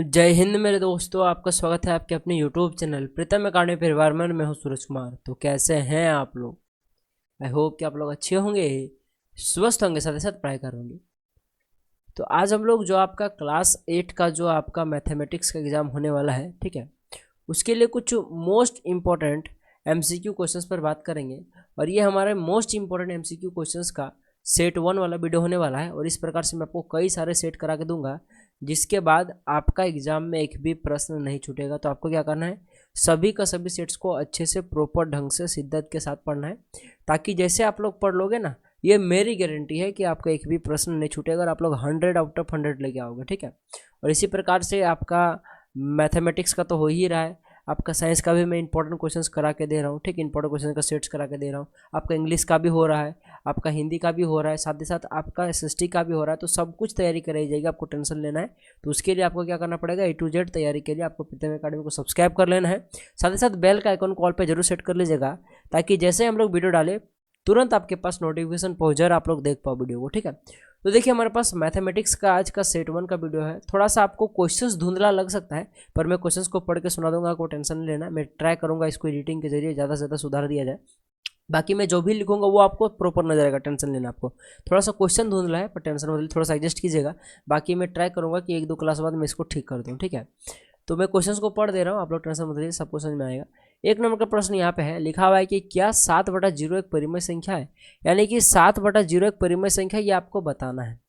जय हिंद मेरे दोस्तों, आपका स्वागत है आपके अपने YouTube चैनल प्रीतम अकाडमी परिवार में। मैं हूं सूरज कुमार। तो कैसे हैं आप लोग? आई होप कि आप लोग अच्छे होंगे, स्वस्थ होंगे, साथ ही साथ पढ़ाई कर होंगे। तो आज हम लोग जो आपका क्लास 8 का जो आपका मैथमेटिक्स का एग्ज़ाम होने वाला है, ठीक है, उसके लिए कुछ मोस्ट इम्पॉर्टेंट MCQ क्वेश्चंस पर बात करेंगे। और ये हमारे मोस्ट इम्पॉर्टेंट MCQ क्वेश्चंस का सेट 1 वाला वीडियो होने वाला है। और इस प्रकार से मैं आपको कई सारे सेट करा के दूंगा, जिसके बाद आपका एग्जाम में एक भी प्रश्न नहीं छूटेगा। तो आपको क्या करना है, सभी का सभी सेट्स को अच्छे से प्रॉपर ढंग से शिद्दत के साथ पढ़ना है, ताकि जैसे आप लोग पढ़ लोगे ना, ये मेरी गारंटी है कि आपका एक भी प्रश्न नहीं छूटेगा और आप लोग 100 आउट ऑफ 100 लेके आओगे, ठीक है। और इसी प्रकार से आपका मैथमेटिक्स का तो हो ही रहा है, आपका साइंस का भी मैं इंपॉर्टेंट क्वेश्चंस करा के दे रहा हूँ, ठीक, इंपॉर्टेंट क्वेश्चन का सेट्स करा के दे रहा हूँ। आपका इंग्लिश का भी हो रहा है, आपका हिंदी का भी हो रहा है, साथ ही साथ आपका SST का भी हो रहा है। तो सब कुछ तैयारी कराई जाएगी, आपको टेंशन लेना है। तो उसके लिए आपको क्या करना पड़ेगा, A to Z तैयारी के लिए आपको प्रीतम अकाडमी को सब्सक्राइब कर लेना है। साथ ही साथ बेल का आइकन कॉल पर जरूर सेट कर लीजिएगा, ताकि जैसे हम लोग वीडियो डालें तुरंत आपके पास नोटिफिकेशन पहुँच जाए, आप लोग देख पाओ वीडियो को, ठीक है। तो देखिए, हमारे पास मैथमेटिक्स का आज का सेट 1 का वीडियो है। थोड़ा सा आपको क्वेश्चंस धुंधला लग सकता है, पर मैं क्वेश्चंस को पढ़ के सुना दूंगा, आपको टेंशन नहीं लेना। मैं ट्राई करूंगा इसको एडिटिंग के जरिए ज़्यादा से ज़्यादा सुधार दिया जाए। बाकी मैं जो भी लिखूंगा वो आपको प्रॉपर नजर आएगा, टेंशन लेना। आपको थोड़ा सा क्वेश्चन धुंधला है, पर टेंशन मतलब थोड़ा सा एडजस्ट कीजिएगा। बाकी मैं ट्राई करूंगा कि 1-2 क्लास बाद मैं इसको ठीक कर दूँ, ठीक है। तो मैं क्वेश्चंस को पढ़ दे रहा हूँ, आप लोग टेंशन मत लीजिए, सबको समझ में आएगा। 1 नंबर का प्रश्न यहाँ पे है, लिखा हुआ है कि क्या 7/0 एक परिमेय संख्या है। यानी कि 7/0 एक परिमेय संख्या, ये आपको बताना है।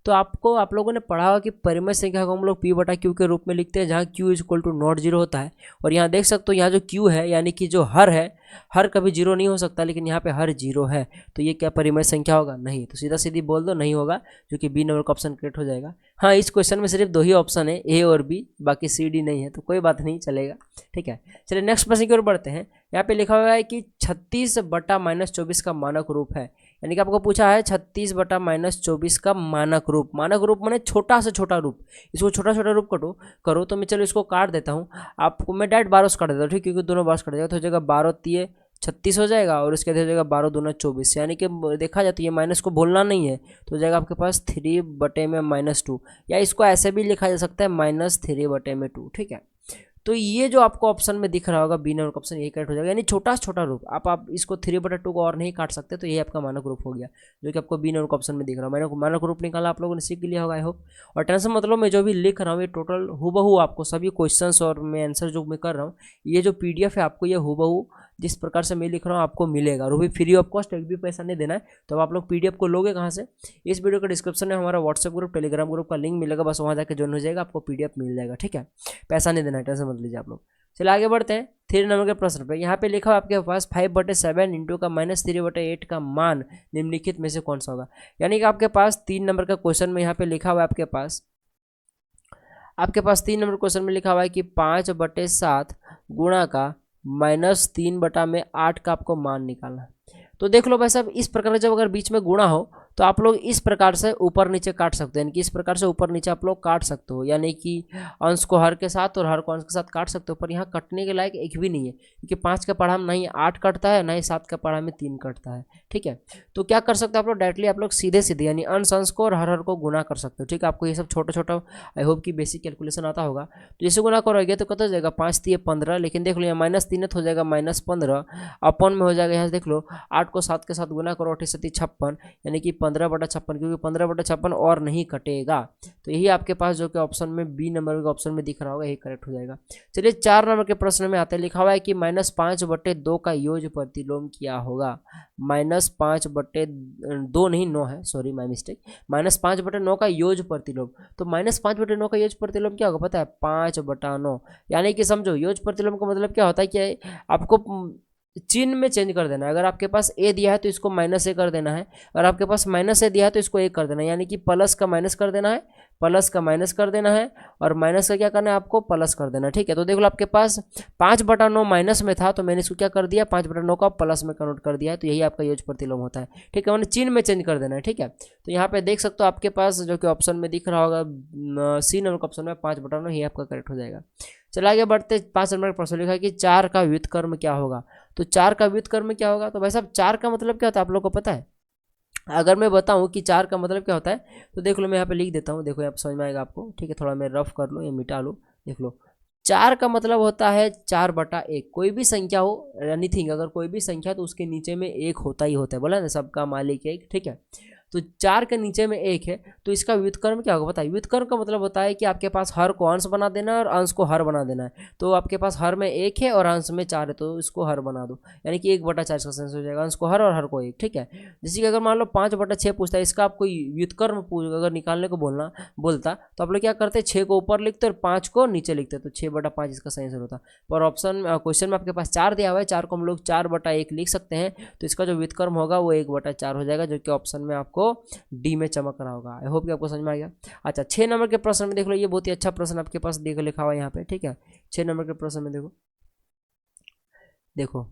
तो आपको आप लोगों ने पढ़ा होगा कि परिमेय संख्या को हम लोग P/Q के रूप में लिखते हैं, जहाँ Q = नॉट जीरो होता है। और यहाँ देख सकते हो, यहाँ जो Q है यानी कि जो हर है, हर कभी जीरो नहीं हो सकता, लेकिन यहाँ पे हर जीरो है। तो ये क्या परिमेय संख्या होगा? नहीं। तो सीधा सीधी बोल दो नहीं होगा, जो कि B नंबर का ऑप्शन करेक्ट हो जाएगा। हाँ, इस क्वेश्चन में सिर्फ 2 ही ऑप्शन है, A और B, बाकी C D नहीं है, तो कोई बात नहीं, चलेगा, ठीक है। चलिए नेक्स्ट प्रश्न की ओर बढ़ते हैं। यहाँ पे लिखा हुआ है कि 36/-24 का मानक रूप है। यानी कि आपको पूछा है 36/-24 का मानक रूप। मानक रूप माने छोटा से छोटा रूप। इसको छोटा छोटा रूप करो। तो मैं चलो इसको काट देता हूँ, आपको मैं डायरेक्ट 12 से काट देता हूँ, ठीक, क्योंकि दोनों 12 से काट जाएगा। तो हो जाएगा 12×3 = 36 हो जाएगा, और उसके बाद हो जाएगा 12×2 = 24। यानी कि देखा जाए तो ये माइनस को बोलना नहीं है, तो हो जाएगा आपके पास 3/-2, या इसको ऐसे भी लिखा जा सकता है -3/2, ठीक है। तो ये जो आपको ऑप्शन में दिख रहा होगा B नंबर का ऑप्शन, यही करेक्ट हो जाएगा। यानी छोटा से छोटा रूप, आप इसको 3/2 को और नहीं काट सकते, तो ये आपका मानक रूप हो गया, जो कि आपको B नंबर का ऑप्शन में दिख रहा है। मैंने मानक रूप निकाला, आप लोगों ने सीख लिया होगा, आई होप। और टेंशन मतलब मैं जो भी लिख रहा हूँ, ये टोटल हूबहू आपको सभी क्वेश्चंस और मैं आंसर जो मैं कर रहा हूँ, ये जो PDF है आपको ये हूबहू जिस प्रकार से मैं लिख रहा हूँ आपको मिलेगा, और वो भी फ्री ऑफ कॉस्ट, एक भी पैसा नहीं देना है। तो आप लोग PDF को लोगे कहाँ से? इस वीडियो के डिस्क्रिप्शन में हमारा व्हाट्सएप ग्रुप, टेलीग्राम ग्रुप का लिंक मिलेगा, बस वहाँ जाकर ज्वाइन हो जाएगा, आपको PDF मिल जाएगा, ठीक है। पैसा नहीं देना है, टेंशन मत लीजिए आप लोग। चलिए आगे बढ़ते हैं 3 नंबर के प्रश्न पे। यहाँ पे लिखा हुआ आपके पास 5/7 इंटू का -3/8 का मान निम्नलिखित में से कौन सा होगा। यानी कि आपके पास 3 नंबर का क्वेश्चन में यहाँ पे लिखा हुआ है आपके पास 3 नंबर क्वेश्चन में लिखा हुआ है कि 5/7 गुणा का -3/8 का आपको मान निकालना है। तो देख लो भाई साहब, इस प्रकार जब अगर बीच में गुणा हो तो आप लोग इस प्रकार से ऊपर नीचे काट सकते हो, यानी कि इस प्रकार से ऊपर नीचे आप लोग काट सकते हो, यानी कि अंश को हर के साथ और हर को अंश के साथ काट सकते हो। पर यहाँ कटने के लायक एक भी नहीं है, क्योंकि 5 का पढ़ा में नहीं 8 कटता है, ना ही 7 का पढ़ा में 3 कटता है, ठीक है। तो क्या कर सकते हो आप लोग, डायरेक्टली आप लोग सीधे सीधे यानी अंश अंश को और हर को गुना कर सकते हो, ठीक है। आपको ये सब छोटा छोटा आई होप कि बेसिक कैलकुलेशन आता होगा। तो जैसे गुना करोगे तो कितना हो जाएगा, 5×3 = 15, लेकिन देख लो यहाँ -3 हो जाएगा -15, अपन में हो जाएगा यहाँ से देख लो 8 को 7 के साथ गुना करो, 8×7 = 56, यानी कि 15/56, क्योंकि 15/56 और नहीं कटेगा। तो यही आपके पास जो कि ऑप्शन में B नंबर के ऑप्शन में दिख रहा होगा, यही करेक्ट हो जाएगा। चलिए 4 नंबर के प्रश्न में आते हैं। लिखा हुआ है कि -5/2 का योग प्रतिलोम क्या होगा। -5/2 नहीं 9 है, सॉरी माय मिस्टेक, -5/9 का योग प्रतिलोम। तो -5/9 का योग प्रतिलोम क्या होगा पता है, 5/9। यानी कि समझो योग प्रतिलोम का मतलब क्या होता है कि आपको चिन्ह में चेंज कर देना है। अगर आपके पास A दिया है तो इसको -A कर देना है, अगर आपके पास -A दिया है तो इसको A कर देना है, यानी कि प्लस का माइनस कर देना है, प्लस का माइनस कर देना है, और माइनस का क्या करना है आपको, प्लस कर देना है, ठीक है। तो देख लो आपके पास 5/9 माइनस में था, तो मैंने इसको क्या कर दिया, 5/9 का प्लस में कन्वर्ट कर दिया है। तो यही आपका योग प्रतिलोम होता है, ठीक है, मैंने चिन्ह में चेंज कर देना है, ठीक है। तो यहाँ पे देख सकते हो आपके पास जो कि ऑप्शन में दिख रहा होगा C नंबर का ऑप्शन में 5/9, ही आपका करेक्ट हो जाएगा। चलो आगे बढ़ते 5 नंबर का प्रश्न लिखा है कि 4 का व्युत्क्रम क्या होगा। तो 4 का व्युत्क्रम क्या होगा, तो भाई साहब 4 का मतलब क्या होता है आप लोग को पता है। अगर मैं बताऊं कि 4 का मतलब क्या होता है, तो देख लो मैं यहाँ पे लिख देता हूँ, देखो यहाँ पे समझ में आएगा आपको, ठीक है। थोड़ा मैं रफ कर लूँ या मिटा लूँ, देख लो। 4 का मतलब होता है 4/1। कोई भी संख्या हो, एनीथिंग, अगर कोई भी संख्या तो उसके नीचे में एक होता ही होता है, बोला ना, सबका मालिक एक, ठीक है। तो 4 के नीचे में एक है, तो इसका व्युत्क्रम क्या होगा बताइए। व्युत्क्रम का मतलब होता है कि आपके पास हर को अंश बना देना है और अंश को हर बना देना है। तो आपके पास हर में 1 है और अंश में 4 है, तो इसको हर बना दो, यानी कि 1/4 इसका सेंस हो जाएगा। अंश को हर और हर को 1, ठीक है। जैसे कि अगर मान लो 5/6 पूछता है, इसका आपको व्युत्क्रम अगर निकालने को बोलता तो आप लोग क्या करते, 6 को ऊपर लिखते और 5 को नीचे लिखते, तो 6/5 इसका सही आंसर होता। पर ऑप्शन क्वेश्चन में आपके पास 4 दिया हुआ है, 4 को हम लोग 4/1 लिख सकते हैं, तो इसका जो व्युत्क्रम होगा वो 1/4 हो जाएगा, जो कि ऑप्शन में आपको डी में चमक रहा होगा। आई होप कि आपको समझ में आ गया। अच्छा, 6 नंबर के प्रश्न में देख लो, ये बहुत ही अच्छा प्रश्न आपके पास देखो लिखा हुआ है यहाँ पे, ठीक है। 6 नंबर के प्रश्न में देखो, देखो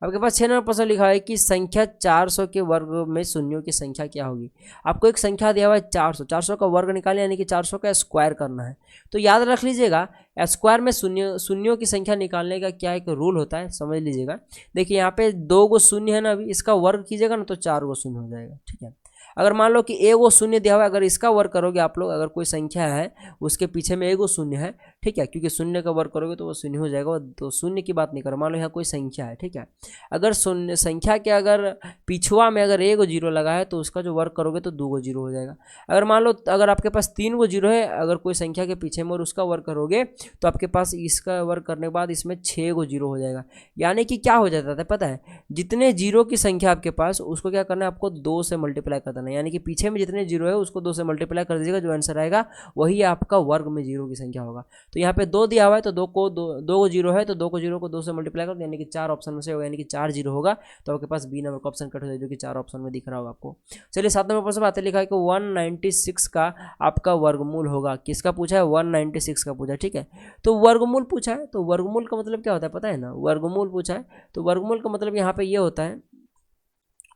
आपके पास 6 नंबर प्रश्न लिखा है कि संख्या 400 के वर्ग में शून्यों की संख्या क्या होगी। आपको एक संख्या दिया हुआ है 400, 400 का वर्ग निकालना, यानी कि 400 का स्क्वायर करना है। तो याद रख लीजिएगा, स्क्वायर में शून्यों की संख्या निकालने का क्या एक रूल होता है, समझ लीजिएगा। देखिए यहाँ पे 2 गो शून्य है ना, अभी इसका वर्ग कीजिएगा ना तो 4 गो शून्य हो जाएगा, ठीक है। अगर मान लो कि एगो शून्य दिया हुआ है, अगर इसका वर्ग करोगे आप लोग, अगर कोई संख्या है उसके पीछे में एगो शून्य है, ठीक है, क्योंकि शून्य का वर्ग करोगे तो वो शून्य हो जाएगा। तो शून्य की बात नहीं करो, मान लो यहाँ कोई संख्या है, ठीक है। अगर शून्य संख्या के अगर पिछुआ में अगर एगो जीरो लगा है, तो उसका जो वर्ग करोगे तो 2 गो जीरो हो जाएगा। अगर मान लो अगर आपके पास 3 गो जीरो है अगर कोई संख्या के पीछे में, और उसका वर्ग करोगे तो आपके पास इसका वर्ग करने के बाद इसमें 6 गो जीरो हो जाएगा। यानी कि क्या हो जाता है पता है, जितने जीरो की संख्या आपके पास, उसको क्या करना है, आपको 2 से मल्टीप्लाई कर देना है। यानी कि पीछे में जितने जीरो है उसको 2 से मल्टीप्लाई कर दीजिएगा, जो आंसर आएगा वही आपका वर्ग में जीरो की संख्या होगा। तो यहाँ पे 2 दिया हुआ है, तो 2 को जीरो है, तो 2 को जीरो को 2 से मल्टीप्लाई कर दो, यानी कि 4 ऑप्शन में से होगा, यानी कि 4 जीरो होगा। तो आपके पास बी नंबर का ऑप्शन कट हो जाएगा, जो कि 4 ऑप्शन में दिख रहा होगा आपको। चलिए 7 नंबर प्रश्न आते लिखा है कि 196 का आपका वर्गमूल होगा। किसका पूछा है, 196 का पूछा है, ठीक है। तो वर्गमूल पूछा है, तो वर्गमूल का मतलब क्या होता है पता है ना, वर्गमूल पूछा है, तो वर्गमूल का मतलब यहाँ पे ये होता है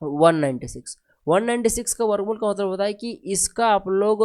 196 का वर्गमूल का मतलब होता है कि इसका आप लोग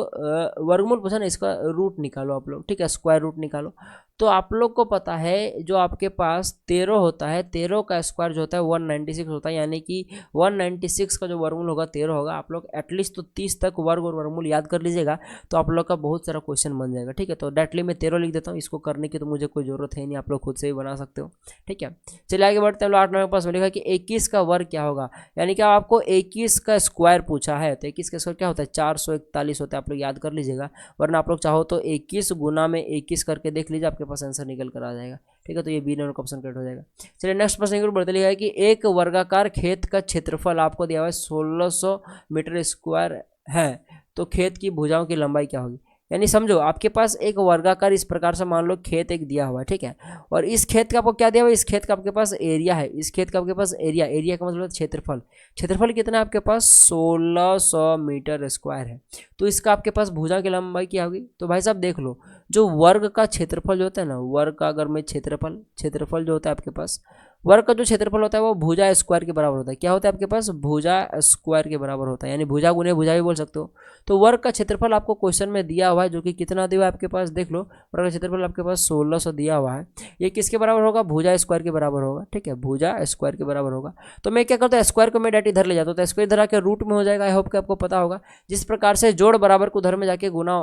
वर्गमूल पूछा ना, इसका रूट निकालो आप लोग, ठीक है, स्क्वायर रूट निकालो। तो आप लोग को पता है जो आपके पास 13 होता है, 13 का स्क्वायर जो होता है 196 होता है, यानी कि 196 का जो वर्गमूल होगा 13 होगा। आप लोग एटलीस्ट तो 30 तक वर्ग और वर्गमूल याद कर लीजिएगा, तो आप लोग का बहुत सारा क्वेश्चन बन जाएगा, ठीक है। तो डायरेक्टली मैं 13 लिख देता हूँ, इसको करने की तो मुझे कोई जरूरत है नहीं, आप लोग खुद से ही बना सकते हो, ठीक है। चलिए आगे बढ़ते हैं। 8 नंबर पास में लिखा कि 21 का वर्ग क्या होगा, यानी कि आपको 21 का स्क्वायर पूछा है, तो 21 का स्क्वायर क्या होता है, 441 होता है, आप लोग याद कर लीजिएगा। वरना आप लोग चाहो तो 21 गुना में 21 करके देख लीजिए, आपके पास आंसर निकल कर आ जाएगा, ठीक है। तो ये बी नंबर का ऑप्शन करेक्ट हो जाएगा। चलिए नेक्स्ट प्रश्न की ओर बढ़ते लिखा है कि एक वर्गाकार खेत का क्षेत्रफल आपको दिया हुआ है 1600 मीटर स्क्वायर है, तो खेत की भुजाओं की लंबाई क्या होगी। यानी समझो आपके पास एक वर्गाकार इस प्रकार से मान लो खेत एक दिया हुआ है, ठीक है। और इस खेत का आपको क्या दिया हुआ है, इस खेत का आपके पास एरिया है, इस खेत का आपके पास एरिया का मतलब क्षेत्रफल। क्षेत्रफल कितना है आपके पास, 1600 मीटर स्क्वायर है। तो इसका आपके पास भुजा की लंबाई क्या होगी। तो भाई साहब देख लो, जो वर्ग का क्षेत्रफल जो होता है ना, वर्ग का अगर मैं क्षेत्रफल जो होता है आपके पास, वर्ग का जो क्षेत्रफल होता है वो भुजा स्क्वायर के बराबर होता है। क्या होता है आपके पास, भुजा स्क्वायर के बराबर होता है, यानी भुजा गुने भुजा भी बोल सकते हो। तो वर्ग का क्षेत्रफल आपको क्वेश्चन में दिया हुआ है, जो कि कितना दिया हुआ है आपके पास, देख लो वर्ग का क्षेत्रफल आपके पास 1600 दिया हुआ है। ये किसके बराबर होगा, भुजा स्क्वायर के बराबर होगा, ठीक है, भुजा स्क्वायर के बराबर होगा। तो मैं क्या करता हूँ, स्क्वायर को मैं डायरेक्ट इधर ले जाता हूँ, तो स्क्वायर इधर आके रूट में हो जाएगा। आई होप कि आपको पता होगा, जिस प्रकार से जोड़ बराबर को उधर में जाके गुना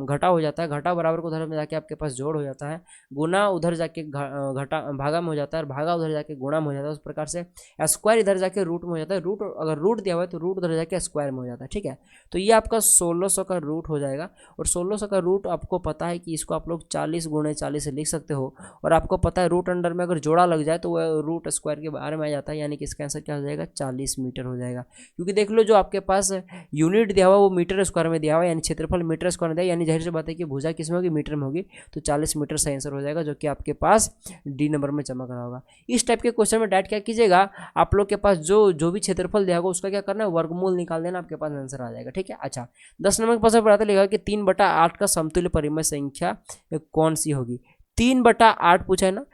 घटा हो जाता है, घटा बराबर को उधर में जाके आपके पास जोड़ हो जाता है, गुना उधर जाके घटा भागा में हो जाता है, और भागा उधर जाके गुणा में हो जाता है। उस प्रकार से स्क्वायर इधर जाके रूट में हो जाता है, रूट अगर रूट दिया हुआ है तो रूट उधर जाके स्क्वायर में हो जाता है, ठीक है। तो ये आपका 1600 का रूट हो जाएगा, और 1600 का रूट आपको पता है कि इसको आप लोग 40 गुणे 40 से लिख सकते हो। और आपको पता है रूट अंडर में अगर जोड़ा लग जाए तो वह रूट स्क्वायर के बारे में आ जाता है, यानी कि इसका आंसर क्या हो जाएगा, 40 मीटर हो जाएगा। क्योंकि देख लो जो आपके पास यूनिट दिया हुआ वो मीटर स्क्वायर में दिया हुआ है, यानी क्षेत्रफल मीटर स्क्वायर में दिया, यानी जाहिर सी बात है कि भुजा किस में होगी, मीटर में होगी। तो 40 मीटर सही आंसर हो जाएगा, जो कि आपके पास डी नंबर में चमक रहा होगा। इस टाइप के क्वेश्चन में डायरेक्ट क्या कीजिएगा, आप लोग के पास जो भी क्षेत्रफल दिया होगा उसका क्या करना है, वर्गमूल निकाल देना, आपके पास आंसर आ जाएगा, ठीक है। अच्छा 10 नंबर के प्रश्न पढ़ाते लिखा कि 3/8 का समतुल्य परिमेय संख्या कौन सी होगी। 3/8 पूछा है ना,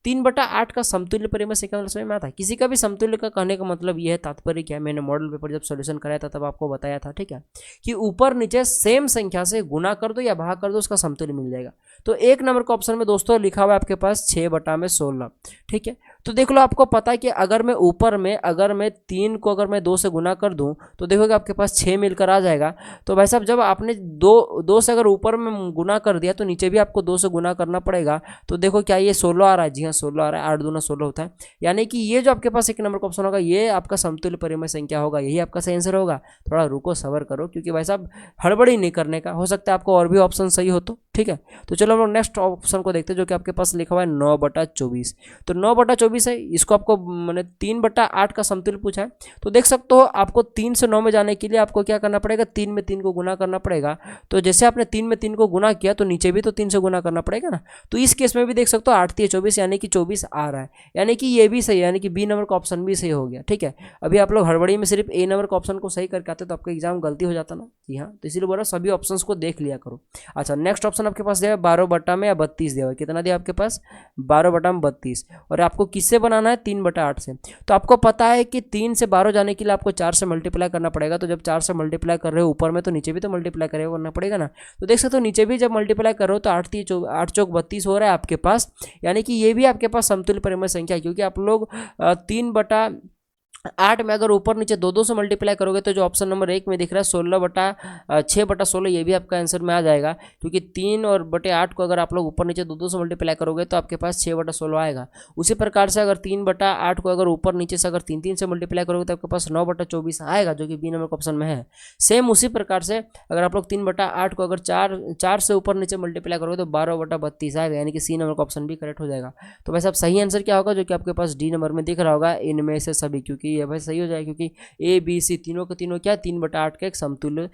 3/8 का समतुल्य परिमेय संख्या मतलब समझ में आता है। किसी का भी समतुल्य का कहने का मतलब यह है, तात्पर्य क्या है, मैंने मॉडल पेपर जब सॉल्यूशन कराया था तब आपको बताया था, ठीक है, कि ऊपर नीचे सेम संख्या से गुना कर दो या भाग कर दो, उसका समतुल्य मिल जाएगा। तो 1 नंबर का ऑप्शन में दोस्तों लिखा हुआ है आपके पास 6/16, ठीक है। तो देख लो आपको पता है कि अगर मैं ऊपर में अगर मैं 3 को अगर मैं 2 से गुना कर दूं तो देखोगे आपके पास 6 मिलकर आ जाएगा। तो भाई साहब जब आपने दो से अगर ऊपर में गुना कर दिया तो नीचे भी आपको 2 से गुना करना पड़ेगा। तो देखो क्या ये 16 आ रहा है, जी हाँ 16 आ रहा है, 8 दूना 16 होता है। यानी कि ये जो आपके पास 1 नंबर का ऑप्शन होगा ये आपका समतुल्य परिमेय संख्या होगा, यही आपका सही आंसर होगा। थोड़ा रुको सबर करो क्योंकि भाई साहब हड़बड़ी नहीं करने का, हो सकता है आपको और भी ऑप्शन सही हो तो ठीक है। तो चलो हम लोग नेक्स्ट ऑप्शन को देखते हैं जो कि आपके पास लिखा हुआ है 9/24। तो 9/24 है, इसको आपको मैंने 3/8 का समतुल्य पूछा है। तो देख सकते हो आपको 3 से 9 में जाने के लिए आपको क्या करना पड़ेगा, 3 में 3 को गुना करना पड़ेगा। तो जैसे आपने 3 में 3 को गुना किया तो नीचे भी तो 3 से गुना करना पड़ेगा ना। तो इस केस में भी देख सकते हो 8 3 24 यानी कि 24 आ रहा है, यानी कि ये भी सही है, यानी कि बी नंबर का ऑप्शन भी सही हो गया। ठीक है, अभी आप लोग हड़बड़ी में सिर्फ ए नंबर का ऑप्शन को सही करके आते तो आपका एग्जाम गलती हो जाता ना। जी हाँ, तो इसीलिए बोला सभी ऑप्शन को देख लिया करो। अच्छा नेक्स्ट ऑप्शन आपके पास दिया है 12 में या 32 दिया हुआ है। कितना दिया आपके पास 12 में 32, और आपको किससे बनाना है 3/8 से। तो आपको पता है कि 3 से 12 जाने के लिए आपको 4 से मल्टीप्लाई करना पड़ेगा। तो जब 4 से मल्टीप्लाई कर रहे हो ऊपर में तो नीचे भी तो मल्टीप्लाई करना पड़ेगा ना। तो देख सकते हो नीचे भी जब मल्टीप्लाई कर रहे हो तो 8 चौक 32 हो रहा है आपके पास, यानी कि ये भी आपके पास समतुल्य परिमेय संख्या है। क्योंकि आप लोग 3/8 में अगर ऊपर नीचे 2 से मल्टीप्लाई करोगे तो जो ऑप्शन नंबर 1 में दिख रहा है 6/16 ये भी आपका आंसर में आ जाएगा। क्योंकि 3 और बटे 8 को अगर आप लोग ऊपर नीचे 2 से मल्टीप्लाई करोगे तो आपके पास 6/16 आएगा। उसी प्रकार से अगर 3/8 को अगर ऊपर नीचे से अगर 3 से मल्टीप्लाई करोगे तो आपके पास 9/24 आएगा, जो कि बी नंबर ऑप्शन में है। सेम उसी प्रकार से अगर आप लोग 3/8 को अगर 4 से ऊपर नीचे मल्टीप्लाई करोगे तो 12/32 आएगा, यानी कि सी नंबर का ऑप्शन भी करेक्ट हो जाएगा। तो वैसे अब सही आंसर क्या होगा जो कि आपके पास डी नंबर में दिख रहा होगा, इनमें से सभी, क्योंकि ये भाई सही हो जाएगा क्योंकि ए बी सी तीनों के तीनों क्या 3/8 का एक समतुल्य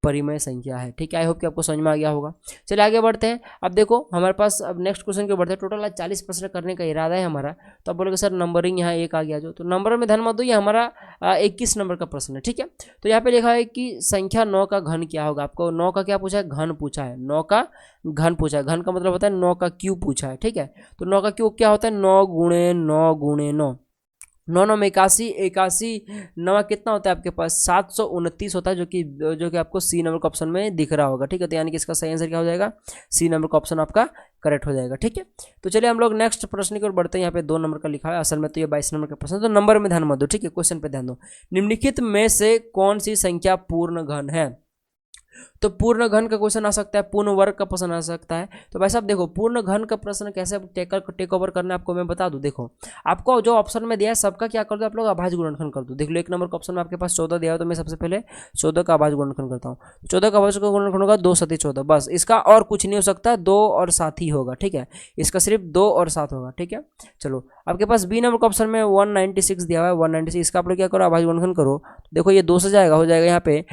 परिमेय संख्या है। ठीक है, आई होप कि आपको समझ में आ गया होगा। चलिए आगे बढ़ते हैं। अब देखो हमारे पास अब नेक्स्ट क्वेश्चन के बढ़ते हैं। टोटल आज 40 प्रश्न करने का इरादा है हमारा। तो आप बोलोगे सर नंबरिंग यहाँ 1 आ गया जो, तो नंबर में ध्यान मत दो, ये हमारा 21 नंबर का प्रश्न है। ठीक है, तो यहाँ पे लिखा है कि संख्या 9 का घन क्या होगा। आपको 9 का क्या पूछा है, घन पूछा है। 9 का घन पूछा है, घन का मतलब होता है 9 का क्यूब पूछा है। ठीक है, तो 9 का क्यूब क्या होता है, 9 गुणे 9 गुणे 9, 9 में 81, 81 9 कितना होता है आपके पास 729 होता है, जो कि आपको सी नंबर का ऑप्शन में दिख रहा होगा। ठीक है, तो यानी कि इसका सही आंसर क्या हो जाएगा, सी नंबर का ऑप्शन आपका करेक्ट हो जाएगा। ठीक है, तो चलिए हम लोग नेक्स्ट प्रश्न की ओर बढ़ते हैं। यहाँ पे 2 नंबर का लिखा है, असल में तो ये 22 नंबर का प्रश्न है, तो नंबर में ध्यान मत दो। ठीक है, क्वेश्चन पे ध्यान दो। निम्नलिखित में से कौन सी संख्या पूर्ण घन है। तो पूर्ण घन का क्वेश्चन आ सकता है, पूर्ण वर्ग का प्रश्न आ सकता है। तो भाई साहब देखो पूर्ण घन का प्रश्न कैसे टेक ओवर करना है आपको मैं बता दूं। देखो आपको जो ऑप्शन में दिया है सबका क्या कर दो आप लोग अभाज्य गुणनखंड कर दो। देख लो 1 नंबर का ऑप्शन में आपके पास 14 दिया हो तो मैं सबसे पहले 14 का अभाज्य गुणनखंड करता हूँ। 14 का अभाज्य गुणनखंड होगा 2 7 14, बस इसका और कुछ नहीं हो सकता, 2 और 7 ही होगा। ठीक है, इसका सिर्फ 2 और 7 होगा। ठीक है, चलो आपके पास बी नंबर का ऑप्शन में 196 दिया हुआ है, 196 इसका आप लोग क्या करो अभाज्य गुणनखंड करो। देखो ये 2 से जाएगा, हो जाएगा यहाँ पे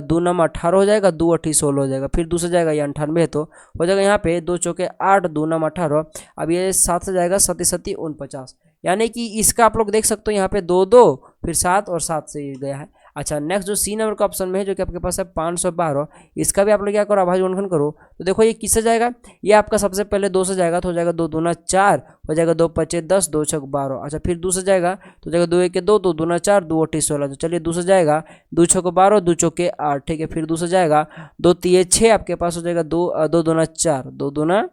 2 नंबर 18 हो जाएगा, 2 8 16 हो जाएगा, फिर 2 से जाएगा ये 98 है तो हो जाएगा यहाँ पे 2 चौके 8, 2 नंबर 18। अब ये 7 से जाएगा 7 7 49, यानी कि इसका आप लोग देख सकते हो यहाँ पे 2 2 फिर 7 और 7 से ये गया है। अच्छा नेक्स्ट जो सी नंबर का ऑप्शन में है जो कि आपके पास है 512, इसका भी आप लोग क्या करो अभाज्य गुणनखंड करो। तो देखो ये किससे जाएगा, ये आपका सबसे पहले 2 से जाएगा तो हो जाएगा 2 दूना 4, हो जाएगा 2 5 10, 2 6 12। अच्छा फिर 2 से जाएगा तो जाएगा 2 1 2, 2 दूना 4, 2 8 16। तो चलिए 2 से जाएगा 2 6 12, 2 चौके 8। ठीक है, फिर 2 से जाएगा 2 3 6 आपके पास हो जाएगा 2 दूना 4, 2 दूना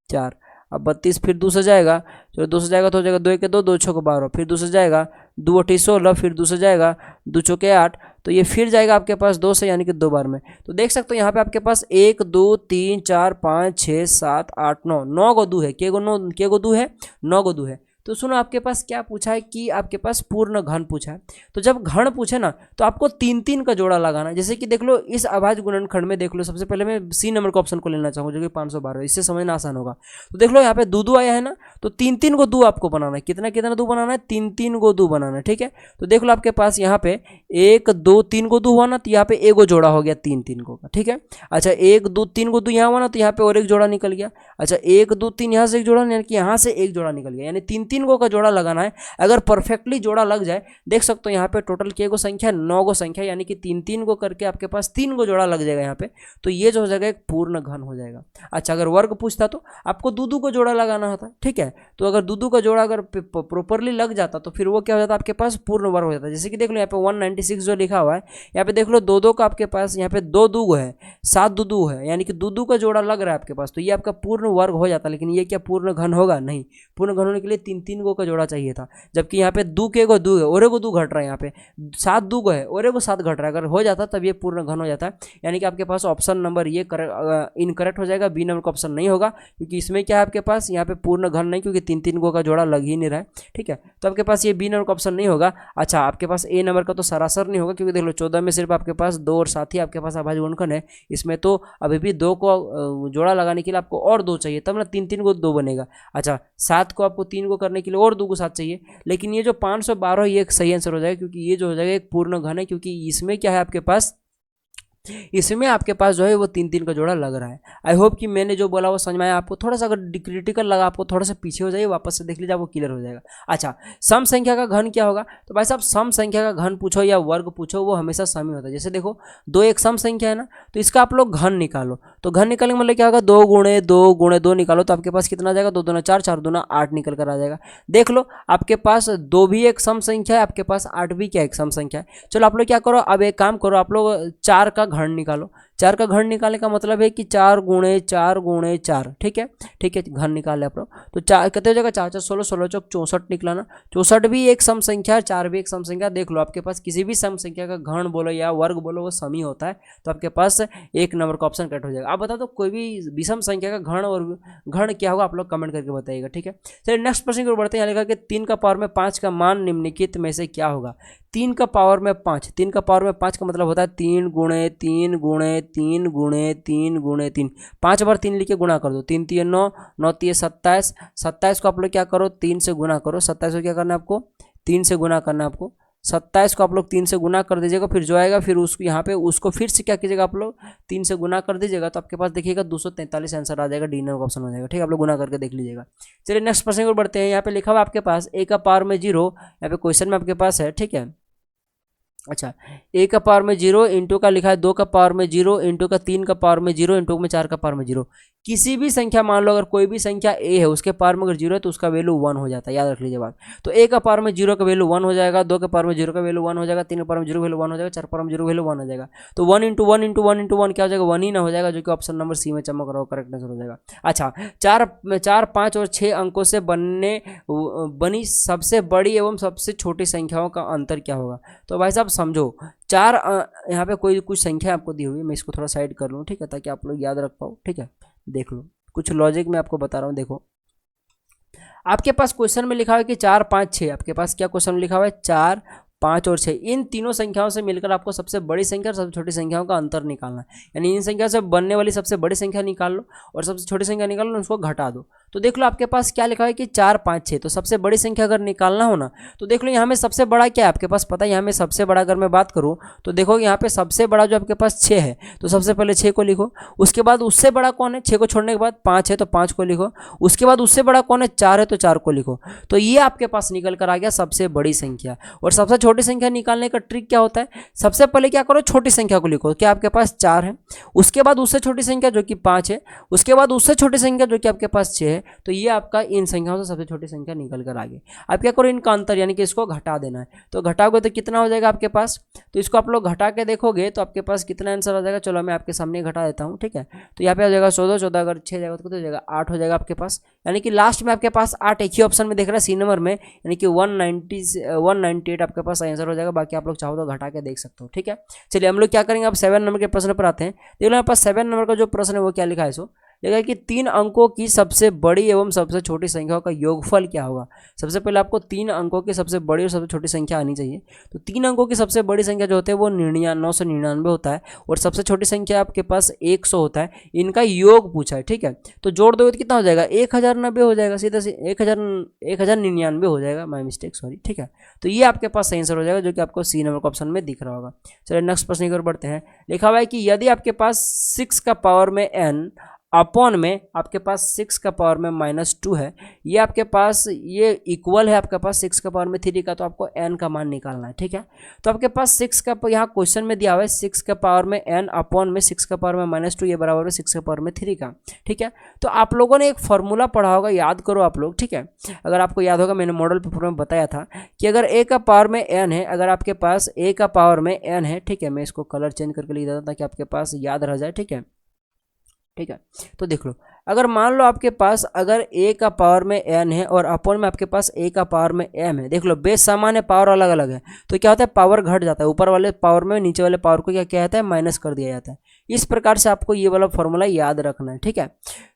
4। अब 32 फिर 2 से जाएगा, चलो 2 से जाएगा तो हो जाएगा 2 1 2, 2 6 12, फिर 2 से जाएगा 2 8 16, फिर 2 से जाएगा 2 चौके 8। तो ये फिर जाएगा आपके पास 2 से, यानी कि 2 बार में। तो देख सकते हो यहाँ पे आपके पास 1 2 3 4 5 6 7 8 9, 9 गो दू है, के गो दू है 9 गो दू है। तो सुनो आपके पास क्या पूछा है कि आपके पास पूर्ण घन पूछा है। तो जब घन पूछे ना तो आपको 3 का जोड़ा लगाना है। जैसे कि देख लो इस अभाज्य गुणनखंड में देख लो, सबसे पहले मैं सी नंबर का ऑप्शन को लेना चाहूँगा जो कि 512, इससे समझना आसान होगा। तो देख लो यहाँ पे 2 आया है ना, तो 3 को दू आपको बनाना है। कितना कितना दू बनाना है, 3 को दू बनाना है। ठीक है, तो देख लो आपके पास यहाँ पे 1 2 3 को दू हुआ ना, तो यहाँ पे एगो जोड़ा हो गया 3 को का। ठीक है, अच्छा 1 2 3 को दू यहाँ हुआ ना, तो यहाँ पे और एक जोड़ा निकल गया। अच्छा 1 2 3 यहाँ से एक जोड़ा, यानी कि यहाँ से एक जोड़ा निकल गया, यानी 3 को का जोड़ा लगाना है। अगर परफेक्टली जोड़ा लग जाए, देख सकते हो यहाँ पे टोटल के गो संख्या 9 गो संख्या, यानी कि 3 को करके आपके पास 3 को जोड़ा लग जाएगा यहाँ पे। तो ये जो हो जाएगा एक पूर्ण घन हो जाएगा। अच्छा अगर वर्ग पूछता तो आपको 2 को जोड़ा लगाना होता। ठीक है, तो अगर 2 का जोड़ा अगर प्रॉपरली लग जाता तो फिर वो क्या हो जाता आपके पास पूर्ण वर्ग हो जाता। जैसे कि देख लो यहाँ पे 196 जो लिखा हुआ है, यहाँ पे देख लो 2 का आपके पास यहाँ पे 2 2 है, 7 2 है, यानी कि 2 का जोड़ा लग रहा है आपके पास, तो ये आपका पूर्ण वर्ग हो जाता, लेकिन ये क्या पूर्ण घन होगा? नहीं। पूर्ण घन होने के लिए 3 गो का जोड़ा चाहिए था, जबकि यहाँ पे दू के गो दू है और एगो दू घट रहा है, यहाँ पे 7 दू गो है और एगो 7 घट रहा है। अगर हो जाता तब ये पूर्ण घन हो जाता है। यानी कि आपके पास ऑप्शन नंबर ये इनकरेक्ट हो जाएगा, बी नंबर का ऑप्शन नहीं होगा, क्योंकि इसमें क्या है आपके पास यहाँ पे पूर्ण घन नहीं, क्योंकि 3 गो का जोड़ा लग ही नहीं रहा है। ठीक है, तो आपके पास ये बी नंबर का ऑप्शन नहीं होगा। अच्छा, आपके पास ए नंबर का तो सरासर नहीं होगा, क्योंकि देख लो 14 में सिर्फ आपके पास 2 और 7 ही आपके पास अभाज्य गुणनखंड है। इसमें तो अभी भी 2 को जोड़ा लगाने के लिए आपको और 2 चाहिए, तब ना 3 को 2 बनेगा। अच्छा, 7 को आपको 3 को करने के लिए और 2 को 7 चाहिए, लेकिन ये जो 512 ये एक सही आंसर हो जाएगा, क्योंकि ये जो हो जाएगा एक पूर्ण घन है, क्योंकि इसमें क्या है आपके पास, इसमें आपके पास जो है वो 3 का जोड़ा लग रहा है। आई होप कि मैंने जो बोला वो समझ में आया आपको। थोड़ा सा अगर क्रिटिकल लगा आपको, थोड़ा सा पीछे हो जाइए, वापस से देख लीजिए, आपको क्लियर हो जाएगा। अच्छा, सम संख्या का घन क्या होगा? तो भाई साहब, सम संख्या का घन पूछो या वर्ग पूछो, वो हमेशा सम ही होता है। जैसे देखो 2 एक सम संख्या है ना, तो इसका आप लोग घन निकालो, तो घन निकालने का मतलब क्या होगा? 2 गुणे 2 गुणे 2 निकालो, तो आपके पास कितना आ जाएगा? 2 दूना 4, 4 दूना 8 निकल कर आ जाएगा। देख लो, आपके पास 2 भी एक सम संख्या है, आपके पास 8 भी क्या एक सम संख्या है। चलो आप लोग क्या करो, अब एक काम करो, आप लोग 4 का घन निकालो। 4 का घन निकालने का मतलब है कि 4 गुणे 4 गुणे 4। ठीक है, ठीक है, घन निकाल ले आप लोग, तो 4 कितने हो जाएगा? 4 4 16, 16 चौक 64 निकला ना। 64 भी एक सम संख्या है, 4 भी एक सम संख्या। देख लो, आपके पास किसी भी सम संख्या का घन बोलो या वर्ग बोलो, वो सम ही होता है, तो आपके पास एक नंबर का ऑप्शन कट हो जाएगा। आप बता दो कोई भी विषम संख्या का घन और घन क्या होगा, आप लोग कमेंट करके बताइएगा। ठीक है, चलिए नेक्स्ट प्रश्न की ओर बढ़ते हैं। यहाँ लिखा कि 3 का पावर में 5 का मान निम्नलिखित में से क्या होगा? 3 का पावर में 5, 3 का पावर में 5 का मतलब होता है 3 गुणे 3 गुणे 3 गुणे 3 गुणे 3। 5 बार 3 लिख के गुणा कर दो, 3 3 9, 9 3 27, 27 को आप लोग क्या करो? 3 से गुणा करो। 27 को क्या करना है आपको? 3 से गुणा करना है आपको। 27 को आप लोग 3 से गुणा कर दीजिएगा, फिर जो आएगा फिर उसको यहाँ पे उसको फिर से क्या कीजिएगा, आप लोग 3 से गुणा कर दीजिएगा, तो आपके पास देखिएगा 243 आंसर आ जाएगा, डी नंबर का ऑप्शन हो जाएगा। ठीक है, आप लोग गुणा करके देख लीजिएगा। चलिए नेक्स्ट प्रश्न को बढ़ते हैं। यहाँ पे लिखा हुआ आपके पास a का पावर में 0, यहाँ पे क्वेश्चन में आपके पास है। ठीक है, अच्छा, a का पावर में 0 इंटू का लिखा है 2 का पावर में 0 इंटू का 3 का पावर में 0 इंटू में 4 का पावर में 0। किसी भी संख्या मान लो, अगर कोई भी संख्या a है उसके पावर में अगर 0 है तो उसका वैल्यू 1 हो जाता है, याद रख लीजिए बात। तो a का पावर में 0 का वैल्यू 1 हो जाएगा, 2 के पावर में 0 का वैल्यू 1 हो जाएगा, 3 के पावर में 0 वैल्यू 1 हो जाएगा, 4 पावर में 0 वैल्यू 1 हो जाएगा। तो 1 इंटू 1 इंटू 1 इंटू 1 क्या हो जाएगा? 1 ही ना हो जाएगा, जो कि ऑप्शन नंबर सी में चमक रहा हो, करेक्ट आंसर हो जाएगा। अच्छा, 4, 5 और 6 अंकों से बनी सबसे बड़ी एवं सबसे छोटी संख्याओं का अंतर क्या होगा? तो भाई साहब समझो, 4 यहाँ पे कोई कुछ संख्या आपको दी हुई है, मैं इसको थोड़ा साइड कर लूँ, ठीक है, ताकि आप लोग याद रख पाओ। ठीक है, देख लो, कुछ लॉजिक मैं आपको बता रहा हूँ। देखो, आपके पास क्वेश्चन में लिखा हुआ है कि 4 5 6, आपके पास क्या क्वेश्चन में लिखा हुआ है? 4 5 और 6, इन तीनों संख्याओं से मिलकर आपको सबसे बड़ी संख्या और सबसे छोटी संख्याओं का अंतर निकालना है। यानी इन संख्या से बनने वाली सबसे बड़ी संख्या निकाल लो और सबसे छोटी संख्या निकाल लो, उसको घटा दो। तो देख लो आपके पास क्या लिखा है कि 4 5 6, तो सबसे बड़ी संख्या अगर निकालना हो ना, तो देख लो यहाँ में सबसे बड़ा क्या है आपके पास, पता है यहाँ में सबसे बड़ा अगर मैं बात करूँ तो देखो यहाँ पे सबसे बड़ा जो आपके पास 6 है, तो सबसे पहले 6 को लिखो। उसके बाद उससे बड़ा कौन है? 6 को छोड़ने के बाद 5 है, तो 5 को लिखो। उसके बाद उससे बड़ा कौन है? 4 है, तो 4 को लिखो। तो ये आपके पास निकल कर आ गया सबसे बड़ी संख्या। और सबसे छोटी संख्या निकालने का ट्रिक क्या होता है? सबसे पहले क्या करो? छोटी संख्या को लिखो, क्या आपके पास 4 है, उसके बाद उससे छोटी संख्या जो कि 5 है, उसके बाद उससे छोटी संख्या जो कि आपके पास 6 है, तो ये आपका इन संख्याओं से सबसे छोटी संख्या निकल कर आ गई। आप क्या करो? इनका अंतर यानी कि इसको घटा देना है। तो घटाओगे तो कितना हो जाएगा आपके पास? तो इसको आप लोग घटा के देखोगे तो आपके पास कितना आंसर आ जाएगा? चलो मैं आपके सामने घटा देता हूँ। ठीक है, तो यहाँ पे आ जाएगा 14, 14 अगर 6 जाएगा तो कितना हो जाएगा? 8 हो जाएगा आपके पास। यानी कि लास्ट में आपके पास 8 एक ही ऑप्शन में दिख रहा है, सी नंबर में, यानी कि 198 आपके पास आंसर हो जाएगा। बाकी आप लोग चाहो तो घटा के देख सकते हो। ठीक है, चलिए हम लोग क्या करेंगे, अब 7 नंबर के प्रश्न पर आते हैं। देखो यहाँ पास 7 नंबर का जो प्रश्न है वो क्या लिखा है, सो देखा कि 3 अंकों की सबसे बड़ी एवं सबसे छोटी संख्याओं का योगफल क्या होगा। सबसे पहले आपको 3 अंकों की सबसे बड़ी और सबसे छोटी संख्या आनी चाहिए। तो 3 अंकों की सबसे बड़ी संख्या जो होती है वो 999 होता है, और सबसे छोटी संख्या आपके पास 100 होता है। इनका योग पूछा है। ठीक है, तो जोड़ दोगे तो कितना हो जाएगा? 1090 हो जाएगा, सीधा से 1099 हो जाएगा, माय मिस्टेक, सॉरी। ठीक है, तो ये आपके पास सही आंसर हो जाएगा, जो कि आपको सी नंबर का ऑप्शन में दिख रहा होगा। चलिए नेक्स्ट प्रश्न की ओर बढ़ते हैं। लिखा हुआ है कि यदि आपके पास 6 का पावर में n अपॉन में आपके पास 6 का पावर में -2 है, ये आपके पास ये इक्वल है आपके पास 6 का पावर में 3 का, तो आपको n का मान निकालना है। ठीक है, तो आपके पास 6 का यहाँ क्वेश्चन में दिया हुआ है 6 का पावर में n अपॉन में 6 का पावर में -2, ये बराबर है 6 का पावर में 3 का। ठीक है, तो आप लोगों ने एक फॉर्मूला पढ़ा होगा, याद करो आप लोग। ठीक है, अगर आपको याद होगा, मैंने मॉडल पेपर में बताया था कि अगर a का पावर में n है, अगर आपके पास a का पावर में n है, ठीक है, मैं इसको कलर चेंज करके लिख देता हूं ताकि आपके पास याद रह जाए। ठीक है, ठीक है। तो देख लो, अगर मान लो आपके पास अगर a का पावर में n है और अपॉन में आपके पास a का पावर में m है, देख लो बेस समान है, पावर अलग अलग है, तो क्या होता है पावर घट जाता है, ऊपर वाले पावर में नीचे वाले पावर को क्या किया जाता है माइनस कर दिया जाता है। इस प्रकार से आपको ये वाला फॉर्मूला याद रखना है, ठीक है।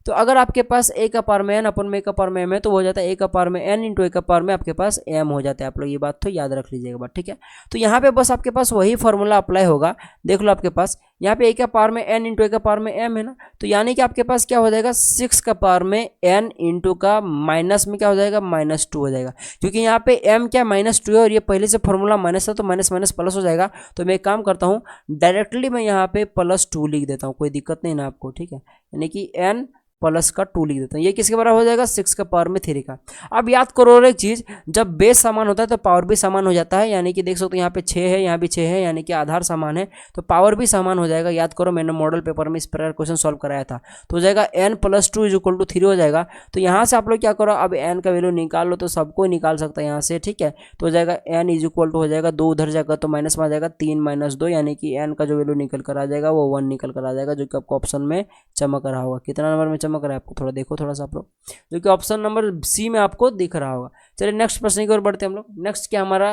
तो अगर आपके पास a का पावर में n अपन में a का पावर में m है, तो वो हो जाता है a का पावर में n इंटू a का पावर में आपके पास m हो जाता है। आप लोग ये बात तो याद रख लीजिएगा बात, ठीक है। तो यहाँ पे बस आपके पास वही फॉर्मूला अप्लाई होगा। देख लो आपके पास यहाँ पे a का पावर में n इंटू a का पावर में m है ना, तो यानी कि आपके पास क्या हो जाएगा 6 का पावर में n इंटू का माइनस में क्या हो जाएगा -2 हो जाएगा, क्योंकि यहाँ पे m क्या -2 है और ये पहले से फॉर्मूला माइनस था, तो माइनस माइनस प्लस हो जाएगा। तो मैं एक काम करता हूँ, डायरेक्टली मैं यहाँ पे +2 लिख देता हूँ, कोई दिक्कत नहीं ना आपको, ठीक है। यानी कि n प्लस का 2 लिख देता हूँ। ये किसके बराबर हो जाएगा 6 का पावर में 3 का। अब याद करो और एक चीज, जब बेस समान होता है तो पावर भी समान हो जाता है, यानी कि देख सकते हो यहाँ पे 6 है, यहाँ भी 6 है, यानी कि आधार समान है तो पावर भी समान हो जाएगा। याद करो मैंने मॉडल पेपर में इस प्रकार क्वेश्चन सॉल्व कराया था। तो हो जाएगा n + 2 = 3 हो जाएगा। तो यहाँ से आप लोग क्या करो, अब n का वैल्यू निकाल लो, तो सबको निकाल सकता है यहाँ से, ठीक है। तो हो जाएगा n = हो जाएगा 2 उधर जाएगा तो माइनस में आ जाएगा 3 - 2, यानी कि n का जो वैल्यू निकल कर आ जाएगा वो 1 निकल कर आ जाएगा, जो कि आपको ऑप्शन में चमक रहा होगा। कितना नंबर में चमक रहा है आपको थोड़ा देखो थोड़ा सा आप लोग, जो कि ऑप्शन नंबर सी में आपको दिख रहा होगा। चलिए नेक्स्ट प्रश्न की ओर बढ़ते हैं हम लोग। नेक्स्ट क्या हमारा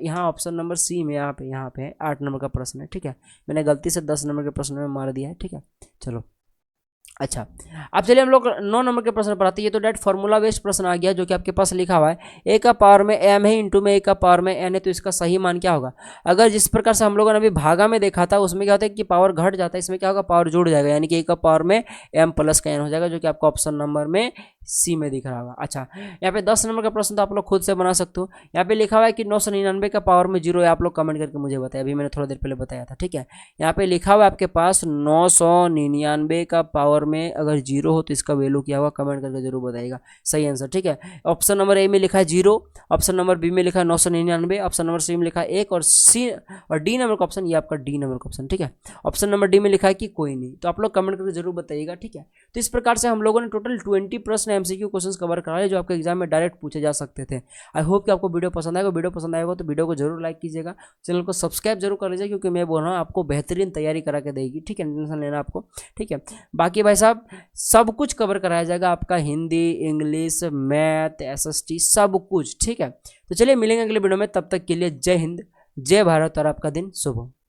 यहाँ ऑप्शन नंबर सी में यहाँ पे 8 नंबर का प्रश्न है, ठीक है। मैंने गलती से 10 नंबर के प्रश्न में मार दिया है, ठीक है। चलो अच्छा, अब चलिए हम लोग 9 नंबर के प्रश्न पर आते हैं। ये तो डायरेक्ट फॉर्मूला बेस्ड प्रश्न आ गया, जो कि आपके पास लिखा हुआ है a का पावर में m है इंटू में a का पावर में n है, तो इसका सही मान क्या होगा। अगर जिस प्रकार से हम लोगों ने अभी भागा में देखा था उसमें क्या होता है कि पावर घट जाता है, इसमें क्या होगा पावर जुड़ जाएगा, यानी कि a का पावर में m प्लस का n हो जाएगा, जो कि आपको ऑप्शन नंबर में सी में दिख रहा होगा। अच्छा, यहाँ पे 10 नंबर का प्रश्न तो आप लोग खुद से बना सकते हो। यहाँ पे लिखा हुआ है कि 999 का पावर में 0 है, आप लोग कमेंट करके मुझे बताया, अभी मैंने थोड़ा देर पहले बताया था, ठीक है। यहाँ पे लिखा हुआ है आपके पास 999 का पावर में अगर 0 हो तो इसका वैल्यू क्या होगा, कमेंट करके जरूर बताइएगा सही आंसर, ठीक है। ऑप्शन नंबर ए में लिखा है 0, ऑप्शन नंबर बी में लिखा है 999, ऑप्शन नंबर सी में लिखा है 1 और सी और डी नंबर का ऑप्शन, ये आपका डी नंबर का ऑप्शन, ठीक है। ऑप्शन नंबर डी में लिखा है कि कोई नहीं, तो आप लोग कमेंट करके जरूर बताइएगा, ठीक है। तो इस प्रकार से हम लोगों ने टोटल 20 प्रश्न एमसीक्यू क्वेश्चंस कवर कराए, जो आपके एग्जाम में डायरेक्ट पूछे जा सकते थे। आई होप कि आपको वीडियो पसंद आएगा। वीडियो पसंद आएगा तो वीडियो को जरूर लाइक कीजिएगा, चैनल को सब्सक्राइब जरूर कर लीजिए, क्योंकि मैं बोल रहा हूँ आपको बेहतरीन तैयारी करा के देगी, ठीक है। टेंशन लेना आपको, ठीक है। बाकी भाई साहब सब कुछ कवर कराया जाएगा आपका, हिंदी, इंग्लिश, मैथ, SST सब कुछ, ठीक है। तो चलिए मिलेंगे अगले वीडियो में, तब तक के लिए जय हिंद, जय भारत और आपका दिन शुभ हो।